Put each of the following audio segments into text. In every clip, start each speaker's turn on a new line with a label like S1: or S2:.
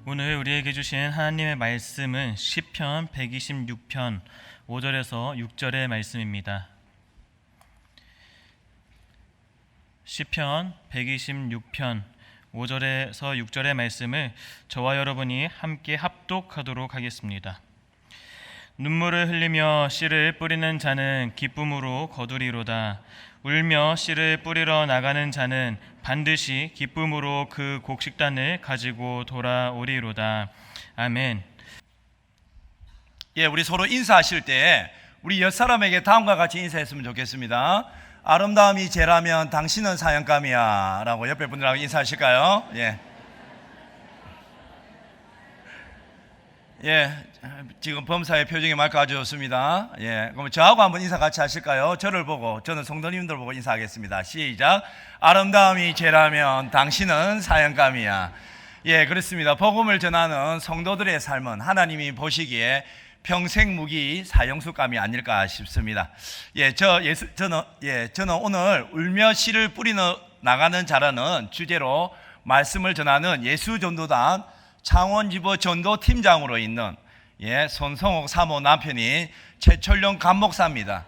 S1: 오늘 우리에게 주신 하나님의 말씀은 시편 126편 5절에서 6절의 말씀입니다. 시편 126편 5절에서 6절의 말씀을 저와 여러분이 함께 합독하도록 하겠습니다. 눈물을 흘리며 씨를 뿌리는 자는 기쁨으로 거두리로다. 울며 씨를 뿌리러 나가는 자는 반드시 기쁨으로 그 곡식단을 가지고 돌아오리로다. 아멘.
S2: 우리 서로 인사하실 때 우리 옆사람에게 다음과 같이 인사했으면 좋겠습니다. 아름다움이 죄라면 당신은 사형감이야 라고 옆에 분들하고 인사하실까요? 지금 범사의 표정이 맑고 아주 좋습니다. 그럼 저하고 한번 인사 같이 하실까요? 저를 보고, 저는 성도님들 보고 인사하겠습니다. 시작. 아름다움이 죄라면 당신은 사형감이야. 그렇습니다. 복음을 전하는 성도들의 삶은 하나님이 보시기에 평생 무기 사형수감이 아닐까 싶습니다. 저는 오늘 울며 씨를 뿌리러 나가는 자라는 주제로 말씀을 전하는 예수전도단 창원지부 전도팀장으로 있는 손성옥 사모 남편이 최철룡 간목사입니다.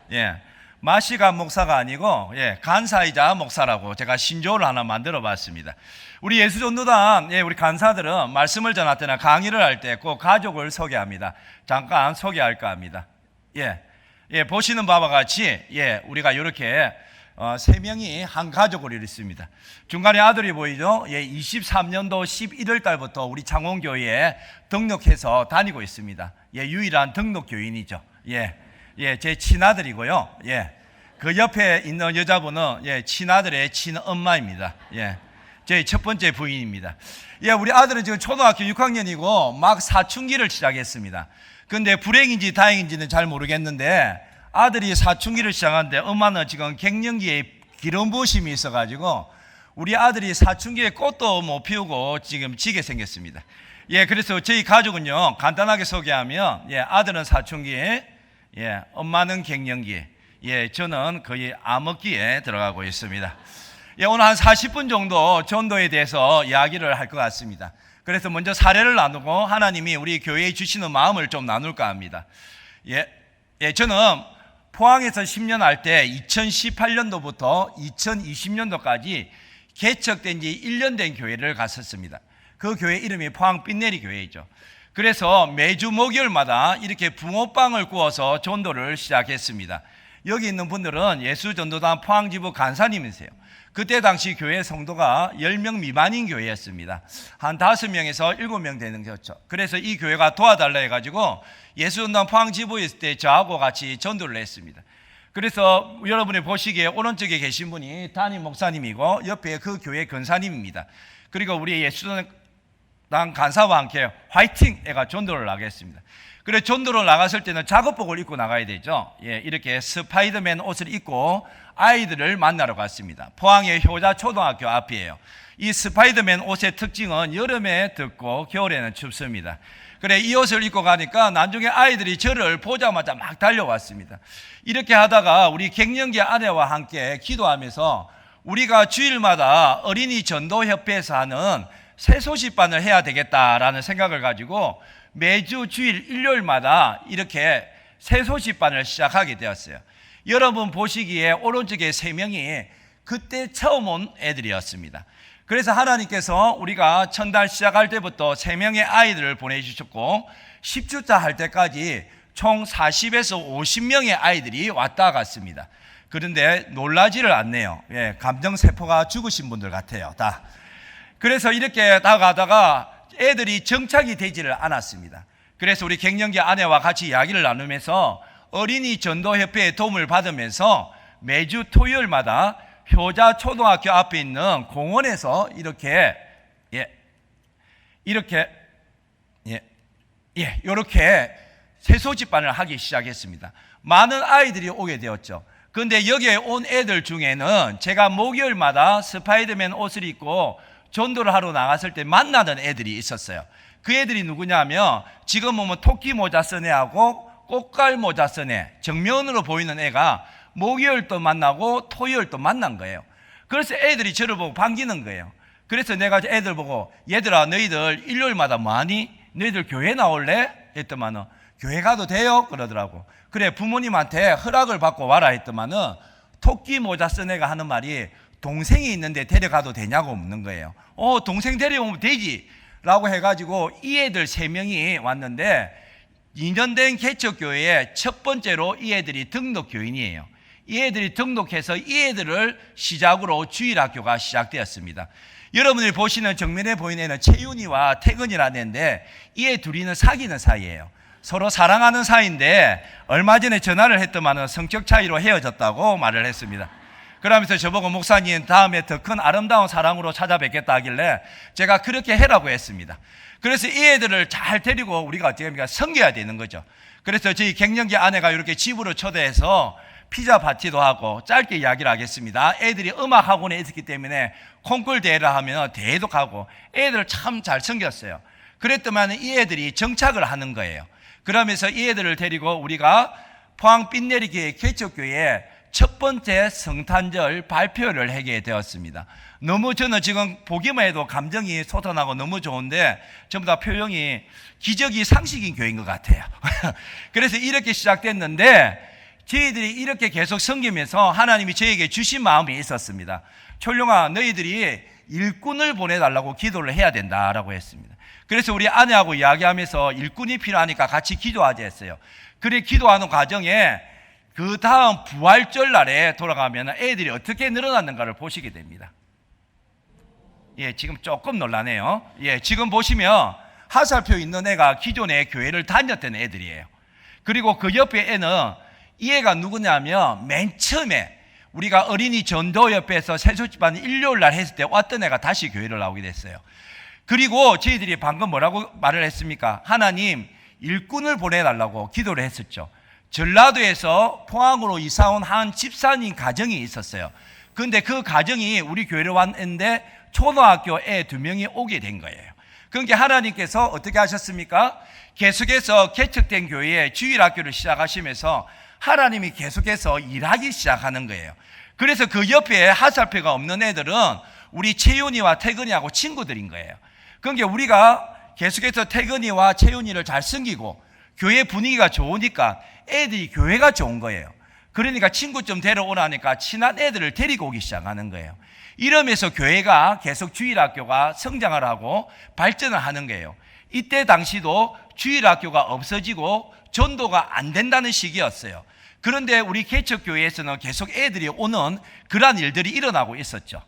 S2: 마시 간목사가 아니고 간사이자 목사라고 제가 신조어를 하나 만들어 봤습니다. 우리 예수전도단 우리 간사들은 말씀을 전할 때나 강의를 할 때 꼭 가족을 소개합니다. 잠깐 소개할까 합니다. 보시는 바와 같이 우리가 이렇게 세 명이 한 가족으로 있습니다. 중간에 아들이 보이죠? 23년도 11월 달부터 우리 창원교회에 등록해서 다니고 있습니다. 유일한 등록 교인이죠. 제 친아들이고요. 그 옆에 있는 여자분은 친아들의 친엄마입니다. 제 첫 번째 부인입니다. 우리 아들은 지금 초등학교 6학년이고 막 사춘기를 시작했습니다. 근데 불행인지 다행인지는 잘 모르겠는데 아들이 사춘기를 시작하는데 엄마는 지금 갱년기에 기름 부으심이 있어가지고 우리 아들이 사춘기에 꽃도 못 피우고 지금 지게 생겼습니다. 그래서 저희 가족은요 간단하게 소개하면 아들은 사춘기에 엄마는 갱년기에 저는 거의 암흑기에 들어가고 있습니다. 오늘 한 40분 정도 전도에 대해서 이야기를 할 것 같습니다. 그래서 먼저 사례를 나누고 하나님이 우리 교회에 주시는 마음을 좀 나눌까 합니다. 저는 포항에서 10년 할 때 2018년도부터 2020년도까지 개척된 지 1년 된 교회를 갔었습니다. 그 교회 이름이 포항 삔내리 교회이죠. 그래서 매주 목요일마다 이렇게 붕어빵을 구워서 전도를 시작했습니다. 여기 있는 분들은 예수전도단 포항지부 간사님이세요. 그때 당시 교회 성도가 10명 미만인 교회였습니다. 한 5명에서 7명 되는 거죠. 그래서 이 교회가 도와달라 해가지고 예수전도단 포항지부에 있을 때 저하고 같이 전도를 했습니다. 그래서 여러분이 보시기에 오른쪽에 계신 분이 담임 목사님이고 옆에 그 교회 권사님입니다. 그리고 우리 예수전도단 간사와 함께 화이팅! 애가 전도를 나가겠습니다. 그래 전도를 나갔을 때는 작업복을 입고 나가야 되죠. 이렇게 스파이더맨 옷을 입고 아이들을 만나러 갔습니다. 포항의 효자 초등학교 앞이에요. 이 스파이더맨 옷의 특징은 여름에 덥고 겨울에는 춥습니다. 그래 이 옷을 입고 가니까 나중에 아이들이 저를 보자마자 막 달려왔습니다. 이렇게 하다가 우리 갱년기 아내와 함께 기도하면서 우리가 주일마다 어린이 전도협회에서 하는 새소식반을 해야 되겠다라는 생각을 가지고 매주 주일 일요일마다 이렇게 새소식반을 시작하게 되었어요. 여러분 보시기에 오른쪽에 3명이 그때 처음 온 애들이었습니다. 그래서 하나님께서 우리가 천달 시작할 때부터 3명의 아이들을 보내주셨고 10주차 할 때까지 총 40에서 50명의 아이들이 왔다 갔습니다. 그런데 놀라지를 않네요. 감정세포가 죽으신 분들 같아요. 다. 그래서 이렇게 다 가다가 애들이 정착이 되지를 않았습니다. 그래서 우리 갱년기 아내와 같이 이야기를 나누면서 어린이 전도협회의 도움을 받으면서 매주 토요일마다 효자 초등학교 앞에 있는 공원에서 이렇게 새소집반을 하기 시작했습니다. 많은 아이들이 오게 되었죠. 그런데 여기에 온 애들 중에는 제가 목요일마다 스파이더맨 옷을 입고 전도를 하러 나갔을 때 만나던 애들이 있었어요. 그 애들이 누구냐면 지금 보면 토끼 모자 쓴 애하고 꽃갈 모자 쓴 애, 정면으로 보이는 애가 목요일도 만나고 토요일도 만난 거예요. 그래서 애들이 저를 보고 반기는 거예요. 그래서 내가 애들 보고 얘들아 너희들 일요일마다 뭐하니? 너희들 교회 나올래? 했더만은 교회 가도 돼요? 그러더라고. 그래 부모님한테 허락을 받고 와라 했더만은 토끼 모자 쓴 애가 하는 말이 동생이 있는데 데려가도 되냐고 묻는 거예요. 동생 데려오면 되지 라고 해가지고 이 애들 3명이 왔는데 2년 된 개척교회에 첫 번째로 이 애들이 등록 교인이에요. 이 애들이 등록해서 이 애들을 시작으로 주일학교가 시작되었습니다. 여러분들이 보시는 정면에 보이는 애는 채윤이와 태근이라는 애인데 이 애 둘이는 사귀는 사이예요. 서로 사랑하는 사이인데 얼마 전에 전화를 했더만은 성격 차이로 헤어졌다고 말을 했습니다. 그러면서 저보고 목사님 다음에 더 큰 아름다운 사랑으로 찾아뵙겠다 하길래 제가 그렇게 해라고 했습니다. 그래서 이 애들을 잘 데리고 우리가 어떻게 합니까? 섬겨야 되는 거죠. 그래서 저희 갱년기 아내가 이렇게 집으로 초대해서 피자 파티도 하고 짧게 이야기를 하겠습니다. 애들이 음악 학원에 있었기 때문에 콩쿨 대회를 하면 대회도 가고 애들을 참 잘 섬겼어요. 그랬더만 이 애들이 정착을 하는 거예요. 그러면서 이 애들을 데리고 우리가 포항 빛내리교회 개척교회에 첫 번째 성탄절 발표를 하게 되었습니다. 너무 저는 지금 보기만 해도 감정이 솟아나고 너무 좋은데 전부 다 표정이 기적이 상식인 교회인 것 같아요. 그래서 이렇게 시작됐는데 저희들이 이렇게 계속 섬기면서 하나님이 저에게 주신 마음이 있었습니다. 철룡아 너희들이 일꾼을 보내달라고 기도를 해야 된다라고 했습니다. 그래서 우리 아내하고 이야기하면서 일꾼이 필요하니까 같이 기도하자 했어요. 그래 기도하는 과정에 그 다음 부활절 날에 돌아가면 애들이 어떻게 늘어났는가를 보시게 됩니다. 지금 조금 놀라네요. 지금 보시면 하살표 있는 애가 기존에 교회를 다녔던 애들이에요. 그리고 그 옆에 애는 이 애가 누구냐면 맨 처음에 우리가 어린이 전도협회에서 세수집안 일요일 날 했을 때 왔던 애가 다시 교회를 나오게 됐어요. 그리고 저희들이 방금 뭐라고 말을 했습니까? 하나님 일꾼을 보내달라고 기도를 했었죠. 전라도에서 포항으로 이사온 한 집사님 가정이 있었어요. 그런데 그 가정이 우리 교회를 왔는데 초등학교 애 2명이 오게 된 거예요. 그러니까 하나님께서 어떻게 하셨습니까? 계속해서 개척된 교회에 주일학교를 시작하시면서 하나님이 계속해서 일하기 시작하는 거예요. 그래서 그 옆에 하살표가 없는 애들은 우리 채윤이와 태근이하고 친구들인 거예요. 그러니까 우리가 계속해서 태근이와 채윤이를 잘 섬기고 교회 분위기가 좋으니까 애들이 교회가 좋은 거예요. 그러니까 친구 좀 데려오라니까 친한 애들을 데리고 오기 시작하는 거예요. 이러면서 교회가 계속 주일학교가 성장을 하고 발전을 하는 거예요. 이때 당시도 주일학교가 없어지고 전도가 안 된다는 시기였어요. 그런데 우리 개척교회에서는 계속 애들이 오는 그러한 일들이 일어나고 있었죠.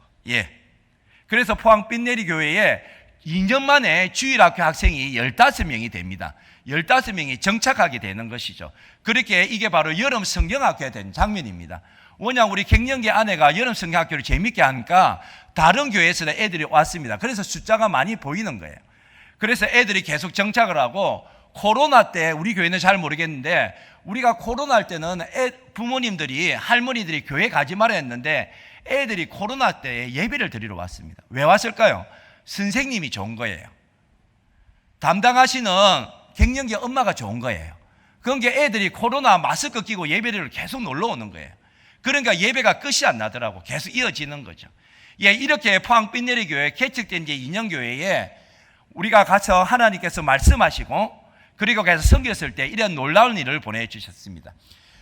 S2: 그래서 포항 빛내리 교회에 2년 만에 주일학교 학생이 15명이 됩니다. 15명이 정착하게 되는 것이죠. 그렇게 이게 바로 여름 성경학교가 된 장면입니다. 워낙 우리 갱년기 아내가 여름 성경학교를 재밌게 하니까 다른 교회에서 애들이 왔습니다. 그래서 숫자가 많이 보이는 거예요. 그래서 애들이 계속 정착을 하고 코로나 때 우리 교회는 잘 모르겠는데 우리가 코로나 할 때는 부모님들이 할머니들이 교회 가지 말아 했는데 애들이 코로나 때 예배를 드리러 왔습니다. 왜 왔을까요? 선생님이 좋은 거예요. 담당하시는 갱년기 엄마가 좋은 거예요. 그러니까 애들이 코로나 마스크 끼고 예배를 계속 놀러 오는 거예요. 그러니까 예배가 끝이 안 나더라고. 계속 이어지는 거죠. 이렇게 포항 빛내리 교회 개척된 지 2년 교회에 우리가 가서 하나님께서 말씀하시고 그리고 가서 섬겼을 때 이런 놀라운 일을 보내주셨습니다.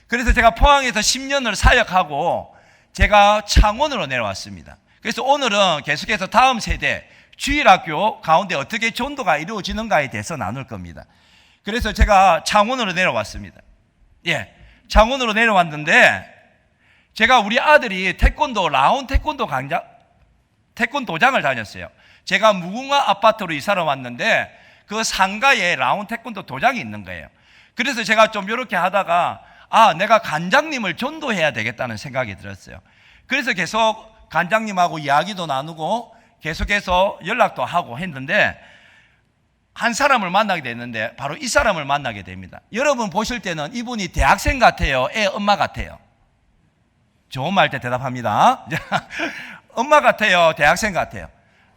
S2: 그래서 제가 포항에서 10년을 사역하고 제가 창원으로 내려왔습니다. 그래서 오늘은 계속해서 다음 세대 주일학교 가운데 어떻게 전도가 이루어지는가에 대해서 나눌 겁니다. 그래서 제가 창원으로 내려왔습니다. 창원으로 내려왔는데 제가 우리 아들이 태권도 라운 태권도장을 다녔어요. 제가 무궁화 아파트로 이사를 왔는데 그 상가에 라운 태권도 도장이 있는 거예요. 그래서 제가 좀 이렇게 하다가 내가 관장님을 전도해야 되겠다는 생각이 들었어요. 그래서 계속 관장님하고 이야기도 나누고 계속해서 연락도 하고 했는데 한 사람을 만나게 됐는데 바로 이 사람을 만나게 됩니다. 여러분 보실 때는 이분이 대학생 같아요? 애 엄마 같아요? 좋은 말 때 대답합니다. 엄마 같아요? 대학생 같아요?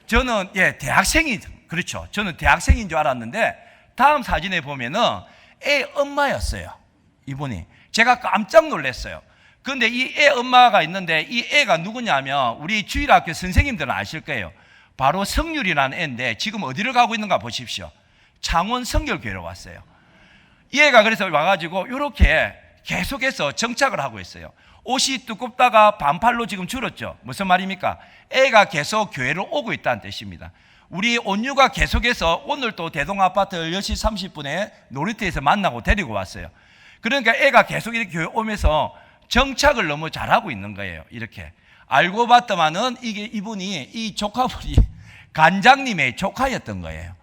S2: 저는 대학생이죠. 그렇죠. 저는 대학생인 줄 알았는데 다음 사진에 보면은 애 엄마였어요. 이분이. 제가 깜짝 놀랐어요. 그런데 이 애 엄마가 있는데 이 애가 누구냐면 우리 주일학교 선생님들은 아실 거예요. 바로 성률이라는 애인데 지금 어디를 가고 있는가 보십시오. 창원 성결교회로 왔어요. 이 애가 그래서 와가지고 이렇게 계속해서 정착을 하고 있어요. 옷이 두껍다가 반팔로 지금 줄었죠. 무슨 말입니까? 애가 계속 교회를 오고 있다는 뜻입니다. 우리 온유가 계속해서 오늘 또 대동아파트 10시 30분에 놀이터에서 만나고 데리고 왔어요. 그러니까 애가 계속 이렇게 교회 오면서 정착을 너무 잘하고 있는 거예요. 이렇게 알고 봤더만은 이분이 이 조카분이 간장님의 조카였던 거예요.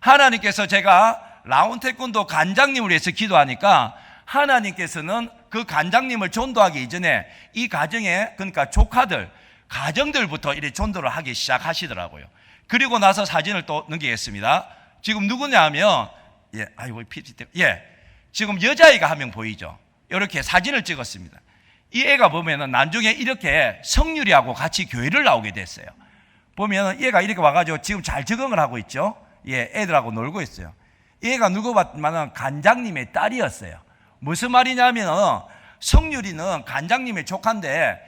S2: 하나님께서 제가 라운태권도 간장님을 위해서 기도하니까 하나님께서는 그 간장님을 전도하기 이전에 이 가정에, 그러니까 조카들, 가정들부터 이렇게 전도를 하기 시작하시더라고요. 그리고 나서 사진을 또 넘기겠습니다. 지금 누구냐 하면, 지금 여자아이가 한 명 보이죠? 이렇게 사진을 찍었습니다. 이 애가 보면은 나중에 이렇게 성률이하고 같이 교회를 나오게 됐어요. 보면은 얘가 이렇게 와가지고 지금 잘 적응을 하고 있죠? 애들하고 놀고 있어요. 얘가 누구 봤지만은 간장님의 딸이었어요. 무슨 말이냐면 성률이는 간장님의 조카인데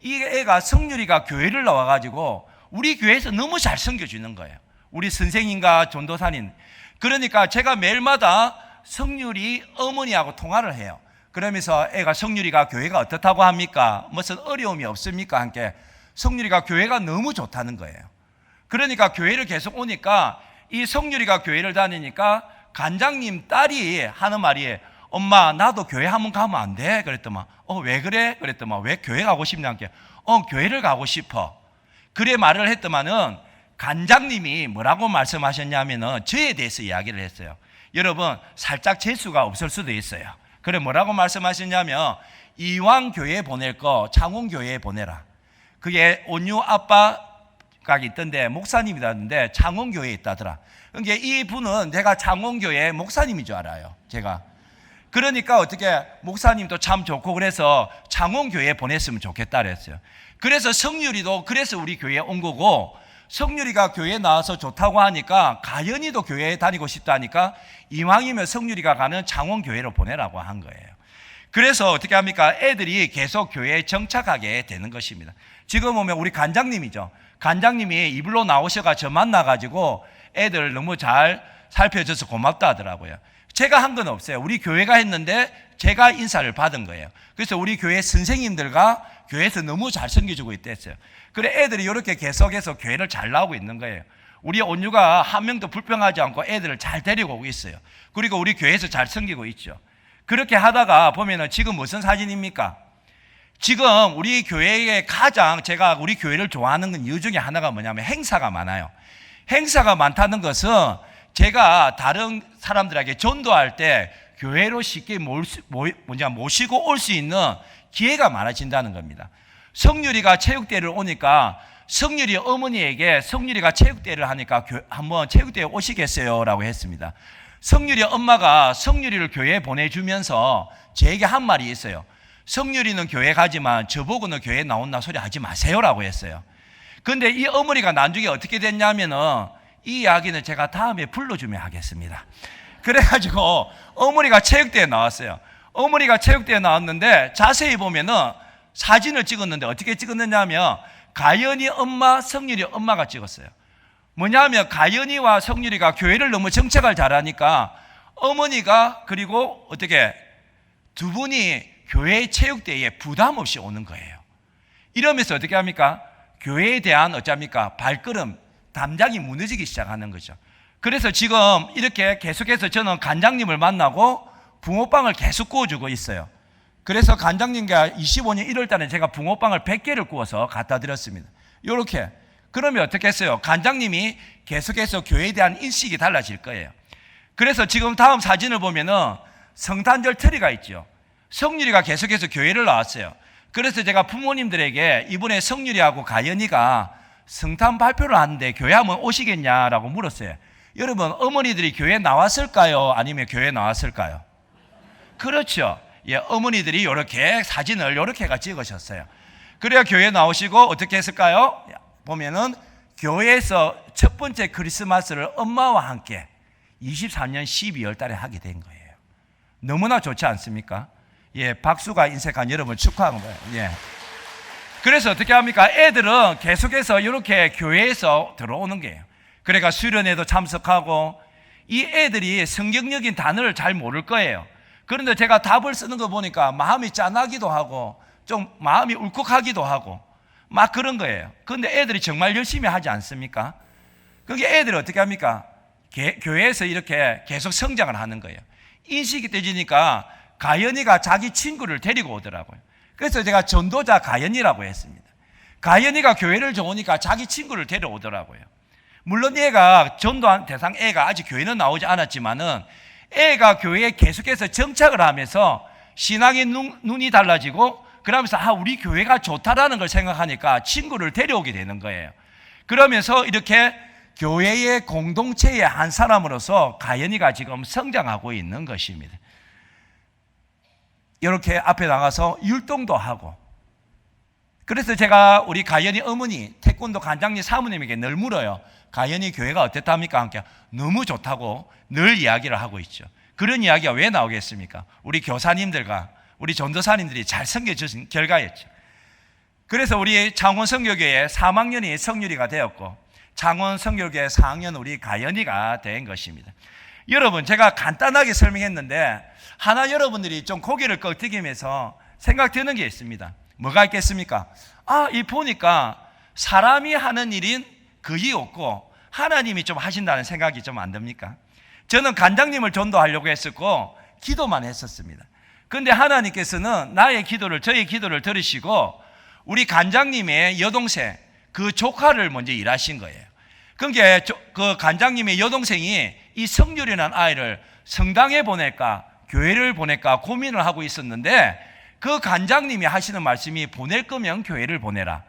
S2: 이 애가 성률이가 교회를 나와가지고 우리 교회에서 너무 잘 섬겨주는 거예요. 우리 선생님과 전도사님. 그러니까 제가 매일마다 성률이 어머니하고 통화를 해요. 그러면서 애가 성률이가 교회가 어떻다고 합니까? 무슨 어려움이 없습니까? 함께 성률이가 교회가 너무 좋다는 거예요. 그러니까 교회를 계속 오니까 이 성률이가 교회를 다니니까 간장님 딸이 하는 말이 엄마 나도 교회 한번 가면 안 돼? 그랬더만 왜 그래? 그랬더만 왜 교회 가고 싶냐? 함께 교회를 가고 싶어. 그래 말을 했더만은 간장님이 뭐라고 말씀하셨냐면은 저에 대해서 이야기를 했어요. 여러분 살짝 재수가 없을 수도 있어요. 그래 뭐라고 말씀하셨냐면 이왕 교회에 보낼 거 창원교회에 보내라. 그게 온유 아빠가 있던데 목사님이라는데 창원교회에 있다더라. 그러니까 이 분은 내가 창원교회 목사님인 줄 알아요. 제가. 그러니까 어떻게 목사님도 참 좋고 그래서 창원교회에 보냈으면 좋겠다 그랬어요. 그래서 성률이도 그래서 우리 교회에 온 거고 성률이가 교회에 나와서 좋다고 하니까 가연이도 교회에 다니고 싶다 하니까 이왕이면 성률이가 가는 창원교회로 보내라고 한 거예요. 그래서 어떻게 합니까? 애들이 계속 교회에 정착하게 되는 것입니다. 지금 보면 우리 간장님이죠. 간장님이 이불로 나오셔가 저 만나가지고 애들 너무 잘 살펴줘서 고맙다 하더라고요. 제가 한 건 없어요. 우리 교회가 했는데 제가 인사를 받은 거예요. 그래서 우리 교회 선생님들과 교회에서 너무 잘 섬겨주고 있댔어요. 그래 애들이 이렇게 계속해서 교회를 잘 나오고 있는 거예요. 우리 온유가 한 명도 불평하지 않고 애들을 잘 데리고 오고 있어요. 그리고 우리 교회에서 잘 섬기고 있죠. 그렇게 하다가 보면은 지금 무슨 사진입니까? 지금 우리 교회에 가장 제가 우리 교회를 좋아하는 건 이유 중에 하나가 뭐냐면 행사가 많아요. 행사가 많다는 것은 제가 다른 사람들에게 전도할 때 교회로 쉽게 모시고 올 수 있는 기회가 많아진다는 겁니다. 성률이가 체육대회를 오니까 성률이 어머니에게 성률이가 체육대회를 하니까 한번 체육대회 오시겠어요? 라고 했습니다. 성률이 엄마가 성률이를 교회에 보내주면서 제게 한 말이 있어요. 성률이는 교회 가지만 저보고는 교회에 나온다 소리 하지 마세요 라고 했어요. 그런데 이 어머니가 나중에 어떻게 됐냐면은 이 이야기는 제가 다음에 불러주면 하겠습니다. 그래가지고 어머니가 체육대회에 나왔어요. 어머니가 체육대회에 나왔는데 자세히 보면은 사진을 찍었는데 어떻게 찍었느냐 하면 가연이 엄마, 성률이 엄마가 찍었어요. 뭐냐면 가연이와 성률이가 교회를 너무 정책을 잘하니까 어머니가 그리고 어떻게 두 분이 교회 체육대회에 부담 없이 오는 거예요. 이러면서 어떻게 합니까? 교회에 대한 어쩝니까? 발걸음, 담장이 무너지기 시작하는 거죠. 그래서 지금 이렇게 계속해서 저는 간장님을 만나고 붕어빵을 계속 구워주고 있어요. 그래서 간장님과 25년 1월 달에 제가 붕어빵을 100개를 구워서 갖다 드렸습니다. 이렇게. 그러면 어떻게 했어요? 간장님이 계속해서 교회에 대한 인식이 달라질 거예요. 그래서 지금 다음 사진을 보면은 성탄절 트리가 있죠. 성률이가 계속해서 교회를 나왔어요. 그래서 제가 부모님들에게 이번에 성률이하고 가연이가 성탄 발표를 하는데 교회 한번 오시겠냐라고 물었어요. 여러분 어머니들이 교회에 나왔을까요? 아니면 교회에 나왔을까요? 그렇죠. 예, 어머니들이 이렇게 사진을 이렇게가 찍으셨어요. 그래야 교회에 나오시고 어떻게 했을까요? 보면은 교회에서 첫 번째 크리스마스를 엄마와 함께 24년 12월 달에 하게 된 거예요. 너무나 좋지 않습니까? 예, 박수가 인색한 여러분 축하하는 거예요. 예. 그래서 어떻게 합니까? 애들은 계속해서 이렇게 교회에서 들어오는 거예요. 그러니까 수련회도 참석하고, 이 애들이 성경적인 단어를 잘 모를 거예요. 그런데 제가 답을 쓰는 거 보니까 마음이 짠하기도 하고 좀 마음이 울컥하기도 하고 막 그런 거예요. 그런데 애들이 정말 열심히 하지 않습니까? 그게 애들이 어떻게 합니까? 교회에서 이렇게 계속 성장을 하는 거예요. 인식이 되지니까 가연이가 자기 친구를 데리고 오더라고요. 그래서 제가 전도자 가연이라고 했습니다. 가연이가 교회를 좋으니까 자기 친구를 데려오더라고요. 물론 애가 전도한 대상 애가 아직 교회는 나오지 않았지만은 애가 교회에 계속해서 정착을 하면서 신앙의 눈이 달라지고, 그러면서 우리 교회가 좋다라는 걸 생각하니까 친구를 데려오게 되는 거예요. 그러면서 이렇게 교회의 공동체의 한 사람으로서 가연이가 지금 성장하고 있는 것입니다. 이렇게 앞에 나가서 율동도 하고, 그래서 제가 우리 가연이 어머니 태권도 관장님 사모님에게 늘 물어요. 가연이 교회가 어땠답니까? 함께 너무 좋다고 늘 이야기를 하고 있죠. 그런 이야기가 왜 나오겠습니까? 우리 교사님들과 우리 전도사님들이 잘 섬겨주신 결과였죠. 그래서 우리 창원 선교교회 3학년이 성유리가 되었고, 창원 선교교회 4학년 우리 가연이가 된 것입니다. 여러분, 제가 간단하게 설명했는데 하나 여러분들이 좀 고개를 끄덕이면서 생각되는 게 있습니다. 뭐가 있겠습니까? 이 보니까 사람이 하는 일인 거의 없고 하나님이 좀 하신다는 생각이 좀 안 듭니까? 저는 간장님을 전도하려고 했었고 기도만 했었습니다. 그런데 하나님께서는 저의 기도를 들으시고 우리 간장님의 여동생, 그 조카를 먼저 일하신 거예요. 그러니까 그 간장님의 여동생이 이 성률이라는 아이를 성당에 보낼까 교회를 보낼까 고민을 하고 있었는데, 그 간장님이 하시는 말씀이 보낼 거면 교회를 보내라.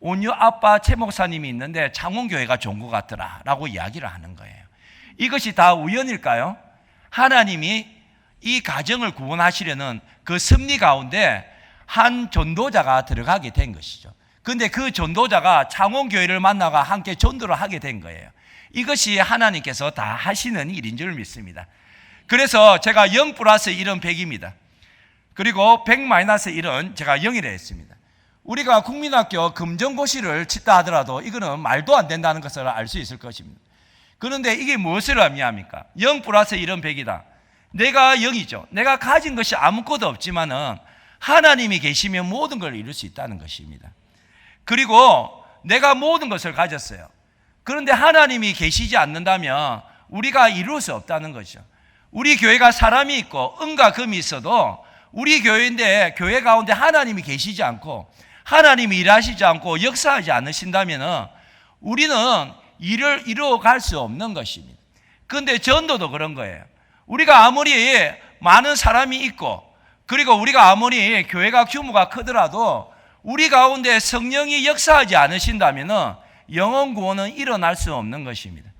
S2: 온유 아빠 최 목사님이 있는데 창원교회가 좋은 것 같더라 라고 이야기를 하는 거예요. 이것이 다 우연일까요? 하나님이 이 가정을 구원하시려는 그 섭리 가운데 한 전도자가 들어가게 된 것이죠. 그런데 그 전도자가 창원교회를 만나가 함께 전도를 하게 된 거예요. 이것이 하나님께서 다 하시는 일인 줄 믿습니다. 그래서 제가 0 플러스 1은 100입니다. 그리고 100 마이너스 1은 제가 0이라 했습니다. 우리가 국민학교 금전고시를 치다 하더라도 이거는 말도 안 된다는 것을 알 수 있을 것입니다. 그런데 이게 무엇을 의미합니까? 0 플러스 1은 100이다. 내가 0이죠. 내가 가진 것이 아무것도 없지만은 하나님이 계시면 모든 걸 이룰 수 있다는 것입니다. 그리고 내가 모든 것을 가졌어요. 그런데 하나님이 계시지 않는다면 우리가 이룰 수 없다는 거죠. 우리 교회가 사람이 있고 은과 금이 있어도 우리 교회인데 교회 가운데 하나님이 계시지 않고 하나님이 일하시지 않고 역사하지 않으신다면 우리는 일을 이루어갈 수 없는 것입니다. 그런데 전도도 그런 거예요. 우리가 아무리 많은 사람이 있고 그리고 우리가 아무리 교회가 규모가 크더라도 우리 가운데 성령이 역사하지 않으신다면 영혼 구원은 일어날 수 없는 것입니다.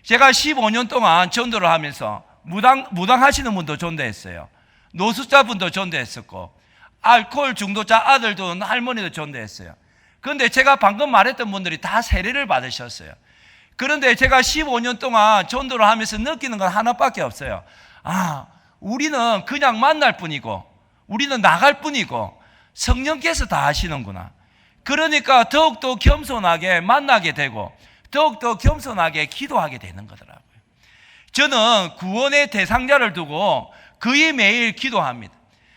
S2: 제가 15년 동안 전도를 하면서 무당 하시는 분도 전도했어요. 노숙자분도 전도했었고 알코올 중독자 아들도 할머니도 전도했어요. 그런데 제가 방금 말했던 분들이 다 세례를 받으셨어요. 그런데 제가 15년 동안 전도를 하면서 느끼는 건 하나밖에 없어요. 우리는 그냥 만날 뿐이고 우리는 나갈 뿐이고 성령께서 다 하시는구나. 그러니까 더욱더 겸손하게 만나게 되고 더욱더 겸손하게 기도하게 되는 거더라고요. 저는 구원의 대상자를 두고 거의 매일 기도합니다.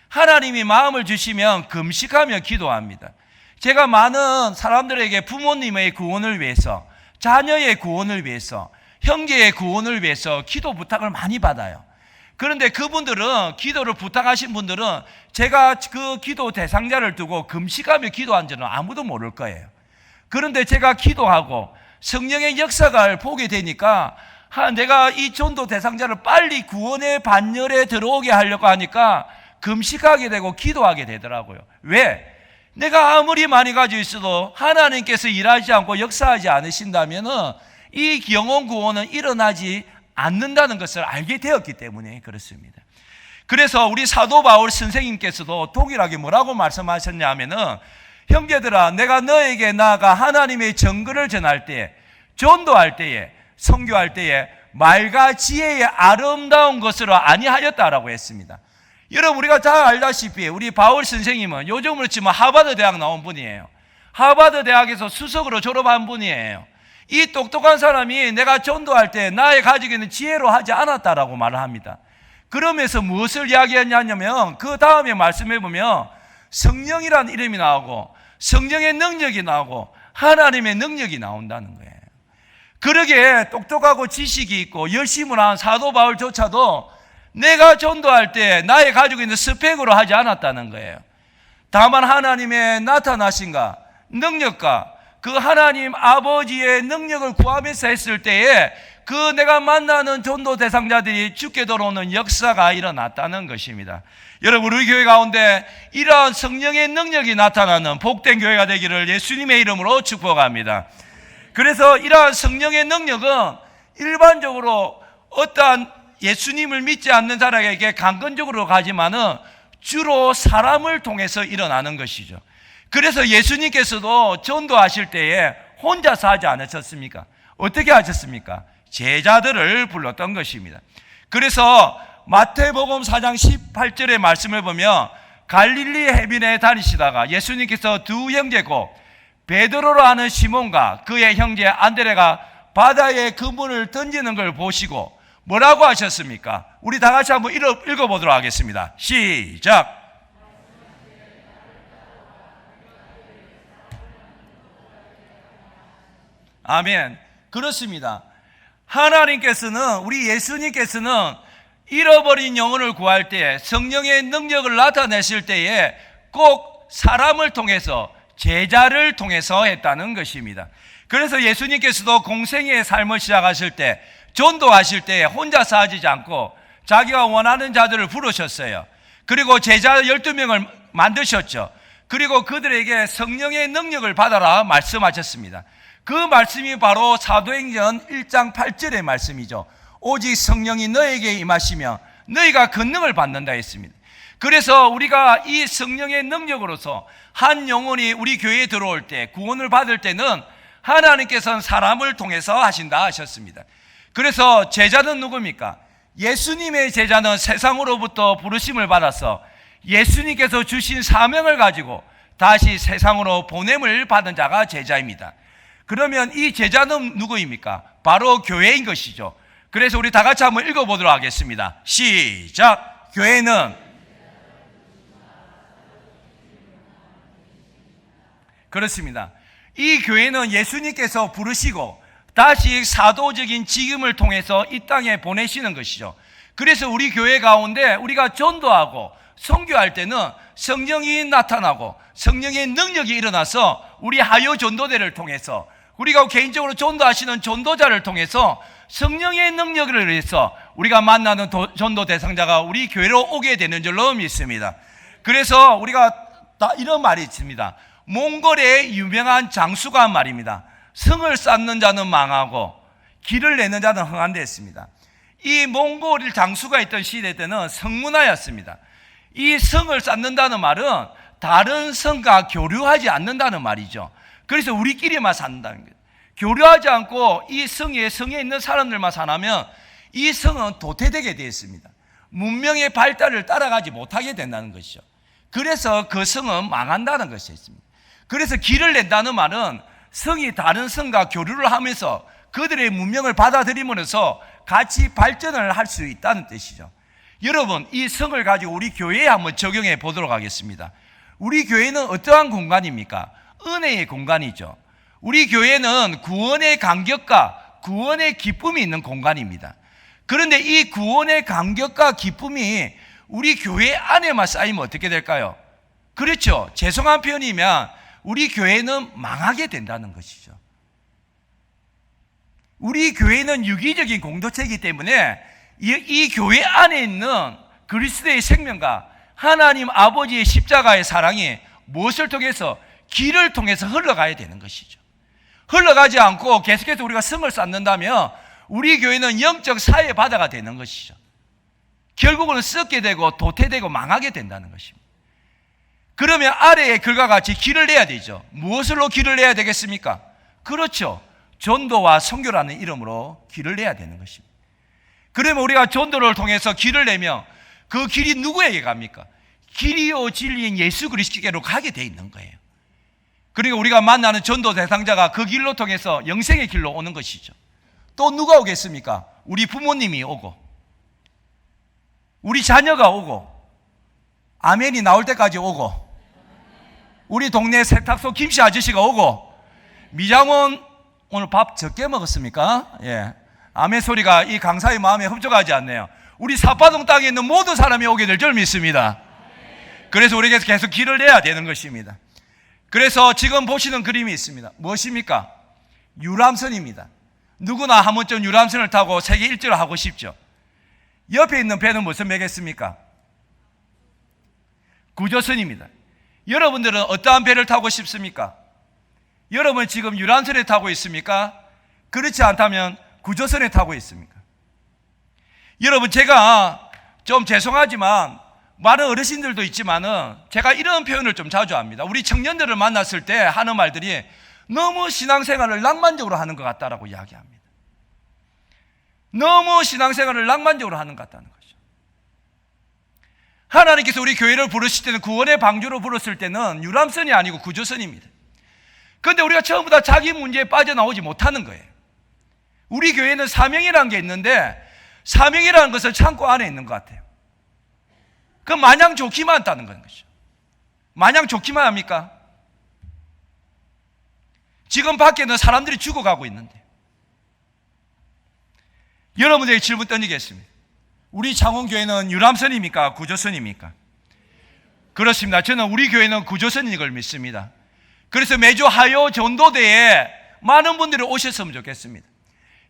S2: 하나님이 마음을 주시면 금식하며 기도합니다. 제가 많은 사람들에게 부모님의 구원을 위해서, 자녀의 구원을 위해서, 형제의 구원을 위해서 기도 부탁을 많이 받아요. 그런데 그분들은, 기도를 부탁하신 분들은 제가 그 기도 대상자를 두고 금식하며 기도한 줄은 아무도 모를 거예요. 그런데 제가 기도하고 성령의 역사를 보게 되니까 내가 이 전도 대상자를 빨리 구원의 반열에 들어오게 하려고 하니까 금식하게 되고 기도하게 되더라고요. 왜? 내가 아무리 많이 가지고 있어도 하나님께서 일하지 않고 역사하지 않으신다면 이 영혼 구원은 일어나지 않는다는 것을 알게 되었기 때문에 그렇습니다. 그래서 우리 사도 바울 선생님께서도 동일하게 뭐라고 말씀하셨냐면은, 형제들아, 내가 너에게 나아가 하나님의 정글을 전할 때에, 전도할 때에, 선교할 때에 말과 지혜의 아름다운 것으로 아니하였다라고 했습니다. 여러분, 우리가 다 알다시피 우리 바울 선생님은 요즘으로 치면 하버드 대학 나온 분이에요. 하버드 대학에서 수석으로 졸업한 분이에요. 이 똑똑한 사람이 내가 전도할 때 나의 가지고 있는 지혜로 하지 않았다라고 말을 합니다. 그러면서 무엇을 이야기했냐면 그 다음에 말씀해 보면 성령이라는 이름이 나오고 성령의 능력이 나오고 하나님의 능력이 나온다는 거예요. 그러게 똑똑하고 지식이 있고 열심을 한 사도 바울조차도 내가 전도할 때 나의 가지고 있는 스펙으로 하지 않았다는 거예요. 다만 하나님의 나타나신가 능력과 그 하나님 아버지의 능력을 구하면서 했을 때에 그 내가 만나는 전도 대상자들이 죽게 돌아오는 역사가 일어났다는 것입니다. 여러분, 우리 교회 가운데 이러한 성령의 능력이 나타나는 복된 교회가 되기를 예수님의 이름으로 축복합니다. 그래서 이러한 성령의 능력은 일반적으로 어떠한 예수님을 믿지 않는 사람에게 강건적으로 가지만은 주로 사람을 통해서 일어나는 것이죠. 그래서 예수님께서도 전도하실 때에 혼자서 하지 않으셨습니까? 어떻게 하셨습니까? 제자들을 불렀던 것입니다. 그래서 마태복음 4장 18절의 말씀을 보면 갈릴리 해변에 다니시다가 예수님께서 두 형제고 베드로로 하는 시몬과 그의 형제 안드레가 바다에 그물을 던지는 걸 보시고 뭐라고 하셨습니까? 우리 다 같이 한번 읽어보도록 하겠습니다. 시작. 아멘. 그렇습니다. 하나님께서는, 우리 예수님께서는 잃어버린 영혼을 구할 때, 성령의 능력을 나타내실 때에 꼭 사람을 통해서, 제자를 통해서 했다는 것입니다. 그래서 예수님께서도 공생애의 삶을 시작하실 때, 전도하실 때 혼자서 하지 않고 자기가 원하는 자들을 부르셨어요. 그리고 제자 12명을 만드셨죠. 그리고 그들에게 성령의 능력을 받아라 말씀하셨습니다. 그 말씀이 바로 사도행전 1장 8절의 말씀이죠. 오직 성령이 너에게 임하시며 너희가 권능을 받는다 했습니다. 그래서 우리가 이 성령의 능력으로서 한 영혼이 우리 교회에 들어올 때, 구원을 받을 때는 하나님께서는 사람을 통해서 하신다 하셨습니다. 그래서 제자는 누굽니까? 예수님의 제자는 세상으로부터 부르심을 받아서 예수님께서 주신 사명을 가지고 다시 세상으로 보냄을 받은 자가 제자입니다. 그러면 이 제자는 누구입니까? 바로 교회인 것이죠. 그래서 우리 다 같이 한번 읽어보도록 하겠습니다. 시작. 교회는 그렇습니다. 이 교회는 예수님께서 부르시고 다시 사도적인 직임을 통해서 이 땅에 보내시는 것이죠. 그래서 우리 교회 가운데 우리가 전도하고 선교할 때는 성령이 나타나고 성령의 능력이 일어나서 우리 하요 전도대를 통해서 우리가 개인적으로 전도하시는 전도자를 통해서 성령의 능력을 위해서 우리가 만나는 전도 대상자가 우리 교회로 오게 되는 줄로 믿습니다. 그래서 우리가 다 이런 말이 있습니다. 몽골의 유명한 장수가 한 말입니다. 성을 쌓는 자는 망하고 길을 내는 자는 흥한다 했습니다. 이 몽골 장수가 있던 시대 때는 성문화였습니다. 이 성을 쌓는다는 말은 다른 성과 교류하지 않는다는 말이죠. 그래서 우리끼리만 산다는 거예요. 교류하지 않고 이 성에 있는 사람들만 사나면 이 성은 도태되게 되어 있습니다. 문명의 발달을 따라가지 못하게 된다는 것이죠. 그래서 그 성은 망한다는 것이 있습니다. 그래서 길을 낸다는 말은 성이 다른 성과 교류를 하면서 그들의 문명을 받아들임으로써 같이 발전을 할 수 있다는 뜻이죠. 여러분, 이 성을 가지고 우리 교회에 한번 적용해 보도록 하겠습니다. 우리 교회는 어떠한 공간입니까? 은혜의 공간이죠. 우리 교회는 구원의 감격과 구원의 기쁨이 있는 공간입니다. 그런데 이 구원의 감격과 기쁨이 우리 교회 안에만 쌓이면 어떻게 될까요? 그렇죠. 죄송한 표현이면 우리 교회는 망하게 된다는 것이죠. 우리 교회는 유기적인 공동체이기 때문에 이 교회 안에 있는 그리스도의 생명과 하나님 아버지의 십자가의 사랑이 무엇을 통해서? 길을 통해서 흘러가야 되는 것이죠. 흘러가지 않고 계속해서 우리가 성을 쌓는다면 우리 교회는 영적 사회 바다가 되는 것이죠. 결국은 썩게 되고 도태되고 망하게 된다는 것입니다. 그러면 아래에 글과 같이 길을 내야 되죠. 무엇으로 길을 내야 되겠습니까? 그렇죠. 전도와 선교라는 이름으로 길을 내야 되는 것입니다. 그러면 우리가 전도를 통해서 길을 내면 그 길이 누구에게 갑니까? 길이요 진리인 예수 그리스도께로 가게 돼 있는 거예요. 그리고 우리가 만나는 전도 대상자가 그 길로 통해서 영생의 길로 오는 것이죠. 또 누가 오겠습니까? 우리 부모님이 오고, 우리 자녀가 오고, 아멘이 나올 때까지 오고, 우리 동네 세탁소 김씨 아저씨가 오고, 미장원 오늘 밥 적게 먹었습니까? 예. 아멘 소리가 이 강사의 마음에 흡족하지 않네요. 우리 사파동 땅에 있는 모든 사람이 오게 될 줄 믿습니다. 그래서 우리에게서 계속 길을 내야 되는 것입니다. 그래서 지금 보시는 그림이 있습니다. 무엇입니까? 유람선입니다. 누구나 한 번쯤 유람선을 타고 세계 일주를 하고 싶죠. 옆에 있는 배는 무슨 배겠습니까? 구조선입니다. 여러분들은 어떠한 배를 타고 싶습니까? 여러분 지금 유람선에 타고 있습니까? 그렇지 않다면 구조선에 타고 있습니까? 여러분, 제가 좀 죄송하지만 많은 어르신들도 있지만은 제가 이런 표현을 좀 자주 합니다. 우리 청년들을 만났을 때 하는 말들이 너무 신앙생활을 낭만적으로 하는 것 같다라고 이야기합니다. 너무 신앙생활을 낭만적으로 하는 것 같다는 거죠. 하나님께서 우리 교회를 부르실 때는 구원의 방주로 부르실 때는 유람선이 아니고 구조선입니다. 그런데 우리가 처음부터 자기 문제에 빠져나오지 못하는 거예요. 우리 교회는 사명이라는 게 있는데 사명이라는 것을 창고 안에 있는 것 같아요. 그 마냥 좋기만 한다는 거죠. 마냥 좋기만 합니까? 지금 밖에는 사람들이 죽어가고 있는데 여러분들에게 질문 던지겠습니다. 우리 창원교회는 유람선입니까? 구조선입니까? 그렇습니다. 저는 우리 교회는 구조선인 걸 믿습니다. 그래서 매주 화요 전도대에 많은 분들이 오셨으면 좋겠습니다.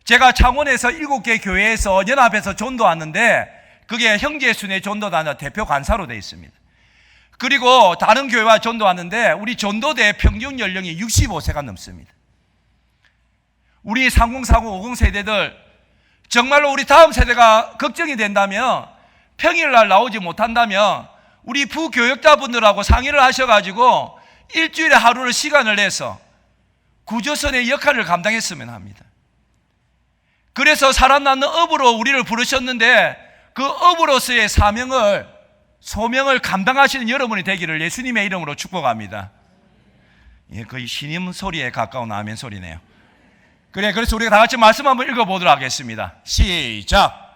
S2: 제가 창원에서 7개 교회에서 연합해서 전도하는데 그게 형제순회 전도단의 대표 간사로 되어 있습니다. 그리고 다른 교회와 전도하는데 우리 전도대 평균 연령이 65세가 넘습니다. 우리 30, 40, 50 세대들 정말로 우리 다음 세대가 걱정이 된다면 평일날 나오지 못한다면 우리 부교역자분들하고 상의를 하셔가지고 일주일에 하루를 시간을 내서 구조선의 역할을 감당했으면 합니다. 그래서 살아 낳는 업으로 우리를 부르셨는데 그 업으로서의 사명을 소명을 감당하시는 여러분이 되기를 예수님의 이름으로 축복합니다. 예, 거의 신임 소리에 가까운 아멘 소리네요. 그래서 우리가 다 같이 말씀 한번 읽어보도록 하겠습니다. 시작.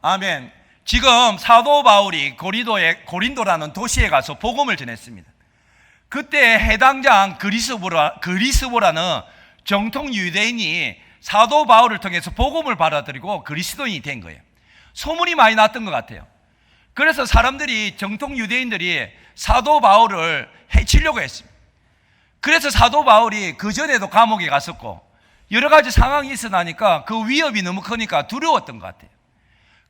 S2: 아멘. 지금 사도 바울이 고린도라는 도시에 가서 복음을 전했습니다. 그때 해당장 그리스보라는 정통 유대인이 사도 바울을 통해서 복음을 받아들이고 그리스도인이 된 거예요. 소문이 많이 났던 것 같아요. 그래서 사람들이 정통 유대인들이 사도 바울을 해치려고 했습니다. 그래서 사도 바울이 그 전에도 감옥에 갔었고 여러 가지 상황이 있어나니까 그 위협이 너무 크니까 두려웠던 것 같아요.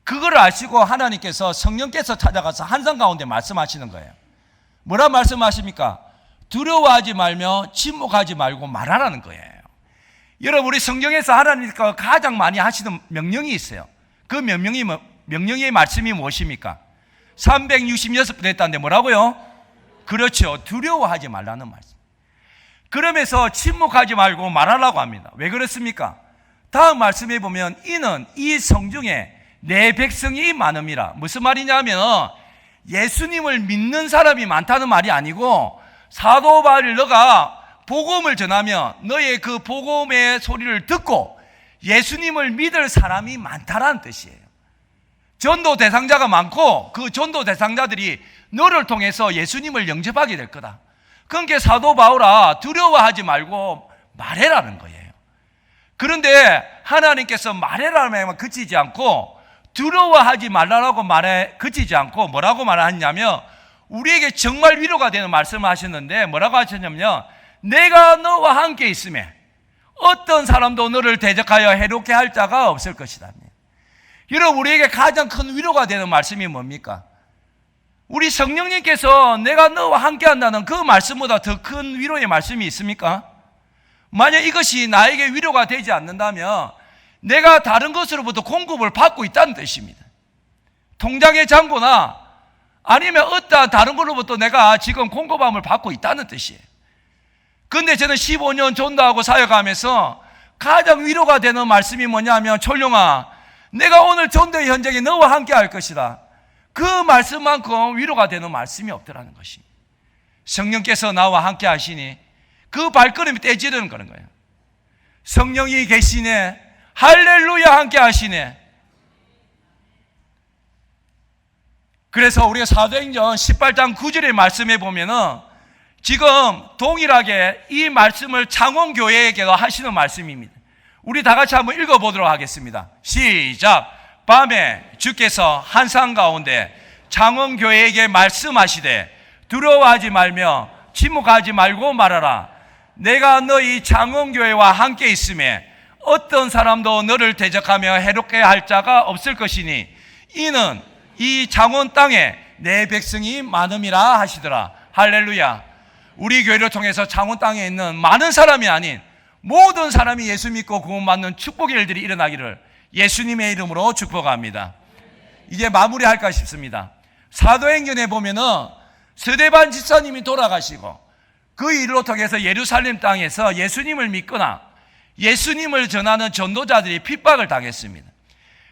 S2: 그걸 아시고 하나님께서 성령께서 찾아가서 한상 가운데 말씀하시는 거예요. 뭐라 말씀하십니까? 두려워하지 말며 침묵하지 말고 말하라는 거예요. 여러분, 우리 성경에서 하나님께서 가장 많이 하시는 명령이 있어요. 그 명령의 말씀이 무엇입니까? 366번 했다는데 뭐라고요? 그렇죠. 두려워하지 말라는 말씀. 그러면서 침묵하지 말고 말하라고 합니다. 왜 그렇습니까? 다음 말씀에 보면 이는 이 성중에 내 백성이 많음이라. 무슨 말이냐면 예수님을 믿는 사람이 많다는 말이 아니고 사도 바울이 너가 복음을 전하면 너의 그 복음의 소리를 듣고 예수님을 믿을 사람이 많다라는 뜻이에요. 전도 대상자가 많고 그 전도 대상자들이 너를 통해서 예수님을 영접하게 될 거다. 그러니까 사도 바울아 두려워하지 말고 말해라는 거예요. 그런데 하나님께서 말해라면 그치지 않고 두려워하지 말라고 말해 그치지 않고 뭐라고 말하냐면 우리에게 정말 위로가 되는 말씀을 하셨는데 뭐라고 하셨냐면 내가 너와 함께 있음에 어떤 사람도 너를 대적하여 해롭게 할 자가 없을 것이다. 여러분, 우리에게 가장 큰 위로가 되는 말씀이 뭡니까? 우리 성령님께서 내가 너와 함께 한다는 그 말씀보다 더 큰 위로의 말씀이 있습니까? 만약 이것이 나에게 위로가 되지 않는다면 내가 다른 것으로부터 공급을 받고 있다는 뜻입니다. 통장의 잔고나 아니면 어떠한 다른 걸로부터 내가 지금 공급함을 받고 있다는 뜻이에요. 그런데 저는 15년 전도하고 사역하면서 가장 위로가 되는 말씀이 뭐냐면 철룡아, 내가 오늘 전도의 현장에 너와 함께 할 것이다. 그 말씀만큼 위로가 되는 말씀이 없더라는 것입니다. 성령께서 나와 함께 하시니 그 발걸음이 떼지르는 그런 거예요. 성령이 계시네. 할렐루야, 함께 하시네. 그래서 우리가 사도행전 18장 9절의 말씀에 보면은 지금 동일하게 이 말씀을 창원교회에게도 하시는 말씀입니다. 우리 다 같이 한번 읽어보도록 하겠습니다. 시작. 밤에 주께서 한산 가운데 창원교회에게 말씀하시되 두려워하지 말며 침묵하지 말고 말하라. 내가 너희 창원교회와 함께 있음에 어떤 사람도 너를 대적하며 해롭게 할 자가 없을 것이니 이는 이 창원 땅에 내 백성이 많음이라 하시더라. 할렐루야. 우리 교회를 통해서 창원 땅에 있는 많은 사람이 아닌 모든 사람이 예수 믿고 구원받는 축복의 일들이 일어나기를 예수님의 이름으로 축복합니다. 이제 마무리할까 싶습니다. 사도행전에 보면은 스데반 집사님이 돌아가시고 그 일로 통해서 예루살렘 땅에서 예수님을 믿거나 예수님을 전하는 전도자들이 핍박을 당했습니다.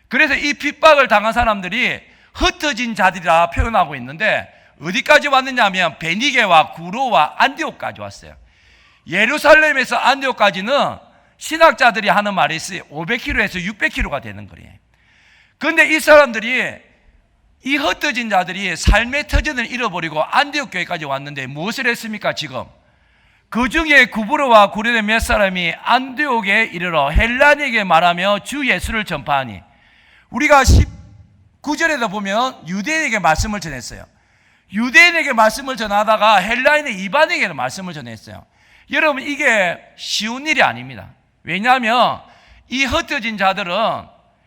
S2: 그래서 이 핍박을 당한 사람들이 흩어진 자들이라 표현하고 있는데 어디까지 왔느냐 하면 베니게와 구로와 안디옥까지 왔어요. 예루살렘에서 안디옥까지는 신학자들이 하는 말이 있어요. 500km에서 600km가 되는 거예요. 그런데 이 사람들이, 이 흩어진 자들이 삶의 터전을 잃어버리고 안디옥 교회까지 왔는데 무엇을 했습니까? 지금 그 중에 구브로와 구레네 몇 사람이 안디옥에 이르러 헬라인에게 말하며 주 예수를 전파하니, 우리가 19절에도 보면 유대인에게 말씀을 전했어요. 유대인에게 말씀을 전하다가 헬라인의 이방인에게 말씀을 전했어요. 여러분, 이게 쉬운 일이 아닙니다. 왜냐하면 이 흩어진 자들은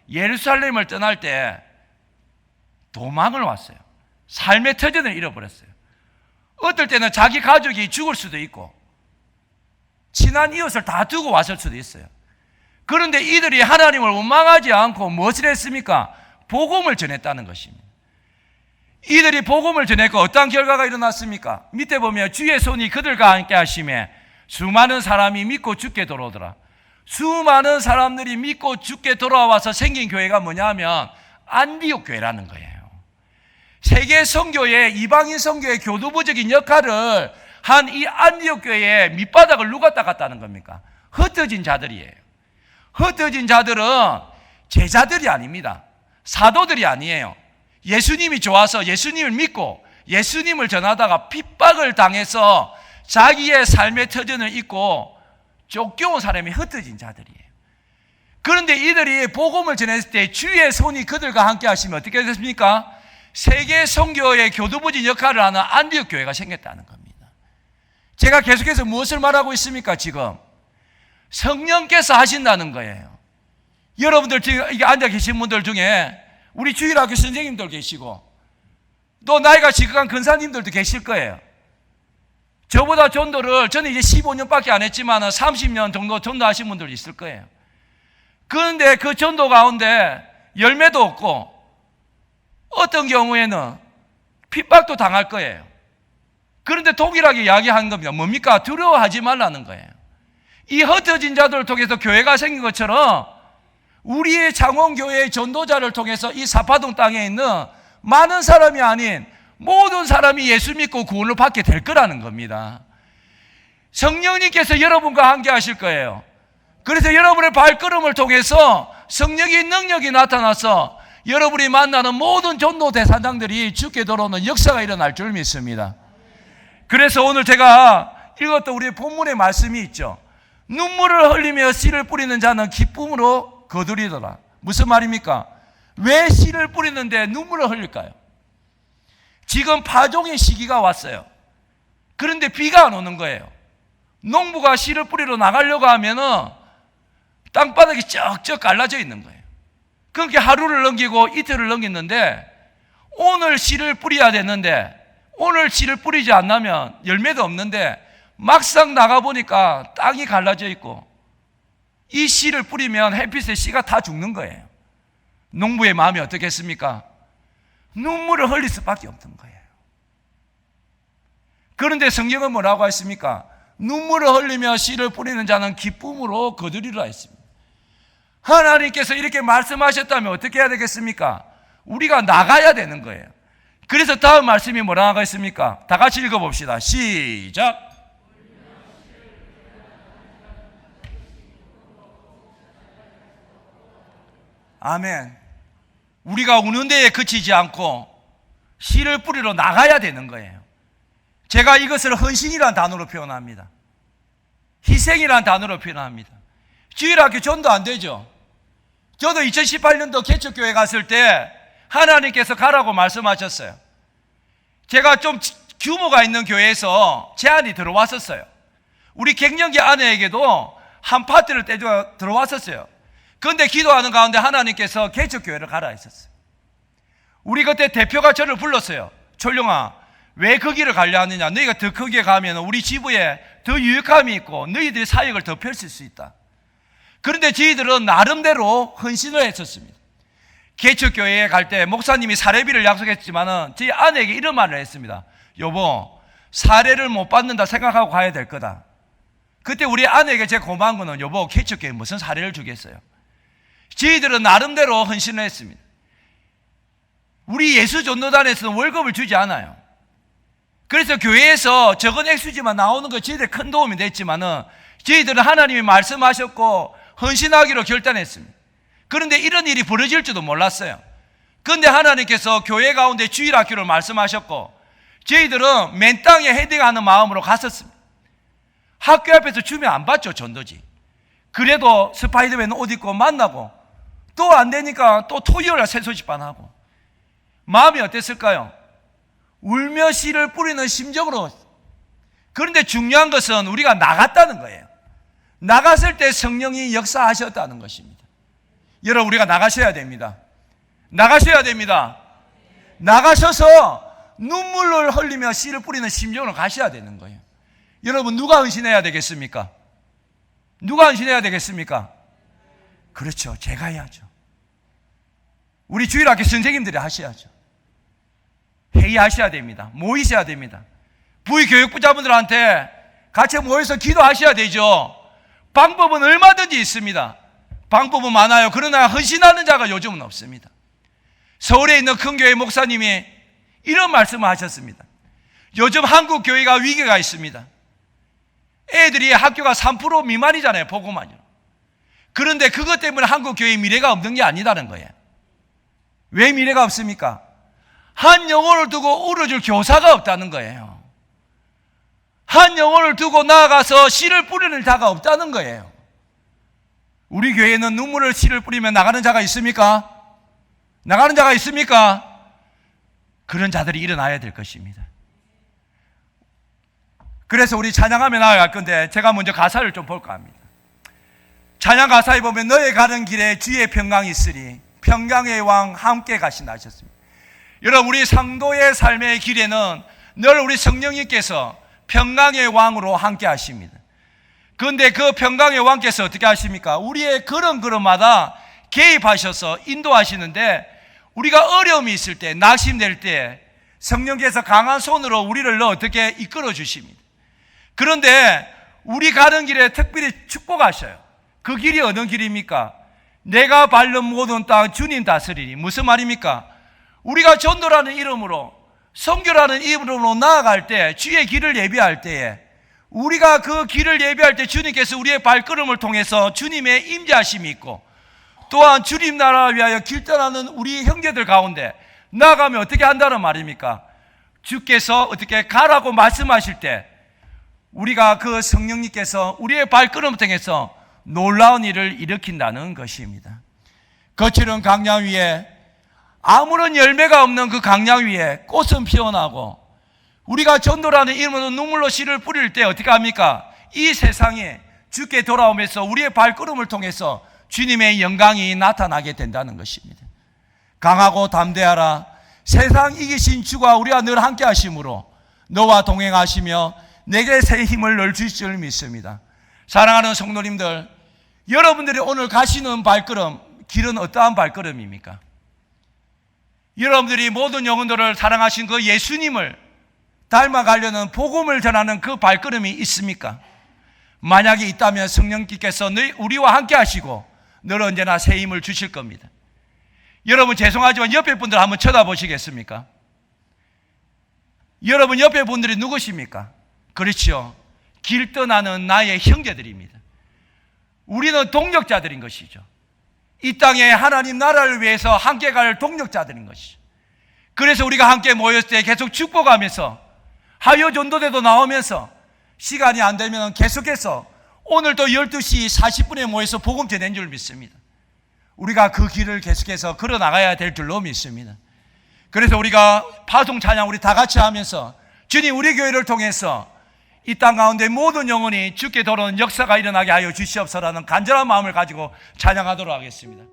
S2: 예루살렘을 떠날 때 도망을 왔어요. 삶의 터전을 잃어버렸어요. 어떨 때는 자기 가족이 죽을 수도 있고 친한 이웃을 다 두고 왔을 수도 있어요. 그런데 이들이 하나님을 원망하지 않고 무엇을 했습니까? 복음을 전했다는 것입니다. 이들이 복음을 전했고 어떠한 결과가 일어났습니까? 밑에 보면 주의 손이 그들과 함께 하심에 수많은 사람이 믿고 죽게 돌아오더라. 수많은 사람들이 믿고 죽게 돌아와서 생긴 교회가 뭐냐면 안디옥 교회라는 거예요. 세계 선교의, 이방인 선교의 교두보적인 역할을 한 이 안디옥 교회의 밑바닥을 누가 닦았다는 겁니까? 흩어진 자들이에요. 흩어진 자들은 제자들이 아닙니다. 사도들이 아니에요. 예수님이 좋아서 예수님을 믿고 예수님을 전하다가 핍박을 당해서 자기의 삶의 터전을 잊고 쫓겨온 사람이 흩어진 자들이에요. 그런데 이들이 복음을 전했을 때 주의 손이 그들과 함께 하시면 어떻게 됐습니까? 세계 선교의 교두보진 역할을 하는 안디옥 교회가 생겼다는 겁니다. 제가 계속해서 무엇을 말하고 있습니까? 지금 성령께서 하신다는 거예요. 여러분들 지금 이게 앉아 계신 분들 중에 우리 주일학교 선생님들 계시고 또 나이가 지극한 근사님들도 계실 거예요. 저보다 전도를, 저는 이제 15년밖에 안 했지만 30년 정도 전도하신 분들 있을 거예요. 그런데 그 전도 가운데 열매도 없고 어떤 경우에는 핍박도 당할 거예요. 그런데 동일하게 이야기하는 겁니다. 뭡니까? 두려워하지 말라는 거예요. 이 흩어진 자들을 통해서 교회가 생긴 것처럼 우리의 창원교회의 전도자를 통해서 이 사파동 땅에 있는 많은 사람이 아닌 모든 사람이 예수 믿고 구원을 받게 될 거라는 겁니다. 성령님께서 여러분과 함께 하실 거예요. 그래서 여러분의 발걸음을 통해서 성령의 능력이 나타나서 여러분이 만나는 모든 전도 대사장들이 주께 돌아오는 역사가 일어날 줄 믿습니다. 그래서 오늘 제가 읽었던 우리 본문의 말씀이 있죠. 눈물을 흘리며 씨를 뿌리는 자는 기쁨으로 거두리더라. 무슨 말입니까? 왜 씨를 뿌리는데 눈물을 흘릴까요? 지금 파종의 시기가 왔어요. 그런데 비가 안 오는 거예요. 농부가 씨를 뿌리러 나가려고 하면은 땅바닥이 쩍쩍 갈라져 있는 거예요. 그렇게 하루를 넘기고 이틀을 넘겼는데 오늘 씨를 뿌려야 되는데 오늘 씨를 뿌리지 않으면 열매도 없는데 막상 나가보니까 땅이 갈라져 있고 이 씨를 뿌리면 햇빛에 씨가 다 죽는 거예요. 농부의 마음이 어떻겠습니까? 눈물을 흘릴 수밖에 없는 거예요. 그런데 성경은 뭐라고 했습니까? 눈물을 흘리며 씨를 뿌리는 자는 기쁨으로 거두리라 했습니다. 하나님께서 이렇게 말씀하셨다면 어떻게 해야 되겠습니까? 우리가 나가야 되는 거예요. 그래서 다음 말씀이 뭐라고 있습니까? 다 같이 읽어봅시다. 시작. 아멘. 우리가 우는 데에 그치지 않고 씨를 뿌리러 나가야 되는 거예요. 제가 이것을 헌신이라는 단어로 표현합니다. 희생이라는 단어로 표현합니다. 주일학교 전도 안 되죠. 저도 2018년도 개척교회 갔을 때 하나님께서 가라고 말씀하셨어요. 제가 좀 규모가 있는 교회에서 제안이 들어왔었어요. 우리 갱년기 아내에게도 한 파트를 떼줘 들어왔었어요. 그런데 기도하는 가운데 하나님께서 개척교회를 가라 했었어요. 우리 그때 대표가 저를 불렀어요. 철룡아, 왜 그 길을 가려 하느냐? 너희가 더 크게 가면 우리 지부에 더 유익함이 있고 너희들이 사역을 더 펼칠 수 있다. 그런데 저희들은 나름대로 헌신을 했었습니다. 개척교회에 갈 때 목사님이 사례비를 약속했지만은 저희 아내에게 이런 말을 했습니다. 여보, 사례를 못 받는다 생각하고 가야 될 거다. 그때 우리 아내에게 제가 고마운 거는 여보, 개척교회에 무슨 사례를 주겠어요? 저희들은 나름대로 헌신을 했습니다. 우리 예수전도단에서는 월급을 주지 않아요. 그래서 교회에서 적은 액수지만 나오는 거 저희들 큰 도움이 됐지만은 저희들은 하나님이 말씀하셨고 헌신하기로 결단했습니다. 그런데 이런 일이 벌어질 줄도 몰랐어요. 그런데 하나님께서 교회 가운데 주일학교를 말씀하셨고 저희들은 맨 땅에 헤딩하는 마음으로 갔었습니다. 학교 앞에서 주면 안 받죠, 전도지. 그래도 스파이더맨 옷 입고 만나고 또 안 되니까 또 토요일에 새소식반 하고 마음이 어땠을까요? 울며 씨를 뿌리는 심정으로. 그런데 중요한 것은 우리가 나갔다는 거예요. 나갔을 때 성령이 역사하셨다는 것입니다. 여러분, 우리가 나가셔야 됩니다. 나가셔야 됩니다. 나가셔서 눈물을 흘리며 씨를 뿌리는 심정으로 가셔야 되는 거예요. 여러분, 누가 헌신해야 되겠습니까? 누가 헌신해야 되겠습니까? 그렇죠. 제가 해야죠. 우리 주일학교 선생님들이 하셔야죠. 회의하셔야 됩니다. 모이셔야 됩니다. 부교육부자분들한테 같이 모여서 기도하셔야 되죠. 방법은 얼마든지 있습니다. 방법은 많아요. 그러나 헌신하는 자가 요즘은 없습니다. 서울에 있는 큰 교회 목사님이 이런 말씀을 하셨습니다. 요즘 한국 교회가 위기가 있습니다. 애들이 학교가 3% 미만이잖아요, 보고만요. 그런데 그것 때문에 한국 교회의 미래가 없는 게 아니다는 거예요. 왜 미래가 없습니까? 한 영혼을 두고 울어줄 교사가 없다는 거예요. 한 영혼을 두고 나아가서 씨를 뿌리는 자가 없다는 거예요. 우리 교회는 눈물을 씨를 뿌리면 나가는 자가 있습니까? 나가는 자가 있습니까? 그런 자들이 일어나야 될 것입니다. 그래서 우리 찬양하며 나아갈 건데 제가 먼저 가사를 좀 볼까 합니다. 찬양 가사에 보면 너의 가는 길에 주의 평강이 있으리 평강의 왕 함께 가신다 하셨습니다. 여러분, 우리 상도의 삶의 길에는 늘 우리 성령님께서 평강의 왕으로 함께 하십니다. 그런데 그 평강의 왕께서 어떻게 하십니까? 우리의 걸음걸음마다 개입하셔서 인도하시는데 우리가 어려움이 있을 때, 낙심될 때 성령께서 강한 손으로 우리를 어떻게 이끌어 주십니다. 그런데 우리 가는 길에 특별히 축복하셔요. 그 길이 어느 길입니까? 내가 밟는 모든 땅 주님 다스리니. 무슨 말입니까? 우리가 전도라는 이름으로, 선교라는 이름으로 나아갈 때, 주의 길을 예비할 때에 우리가 그 길을 예비할 때 주님께서 우리의 발걸음을 통해서 주님의 임재하심이 있고 또한 주님 나라를 위하여 길 떠나는 우리 형제들 가운데 나아가면 어떻게 한다는 말입니까? 주께서 어떻게 가라고 말씀하실 때 우리가 그 성령님께서 우리의 발걸음을 통해서 놀라운 일을 일으킨다는 것입니다. 거칠은 강양 위에 아무런 열매가 없는 그 강양 위에 꽃은 피어나고 우리가 전도라는 이름으로 눈물로 씨를 뿌릴 때 어떻게 합니까? 이 세상에 주께 돌아오면서 우리의 발걸음을 통해서 주님의 영광이 나타나게 된다는 것입니다. 강하고 담대하라. 세상 이기신 주가 우리와 늘 함께 하심으로 너와 동행하시며 내게 새 힘을 늘 주실 줄 믿습니다. 사랑하는 성도님들, 여러분들이 오늘 가시는 발걸음, 길은 어떠한 발걸음입니까? 여러분들이 모든 영혼들을 사랑하신 그 예수님을 닮아가려는 복음을 전하는 그 발걸음이 있습니까? 만약에 있다면 성령님께서 우리와 함께 하시고 늘 언제나 새 힘을 주실 겁니다. 여러분 죄송하지만 옆에 분들 한번 쳐다보시겠습니까? 여러분 옆에 분들이 누구십니까? 그렇죠. 길 떠나는 나의 형제들입니다. 우리는 동력자들인 것이죠. 이 땅에 하나님 나라를 위해서 함께 갈 동력자들인 것이죠. 그래서 우리가 함께 모였을 때 계속 축복하면서 하여 전도대도 나오면서 시간이 안 되면 계속해서 오늘 또 12시 40분에 모여서 복음 전한 줄 믿습니다. 우리가 그 길을 계속해서 걸어 나가야 될 줄로 믿습니다. 그래서 우리가 파송 찬양 우리 다 같이 하면서 주님 우리 교회를 통해서 이 땅 가운데 모든 영혼이 주께 돌아오는 역사가 일어나게 하여 주시옵소서라는 간절한 마음을 가지고 찬양하도록 하겠습니다.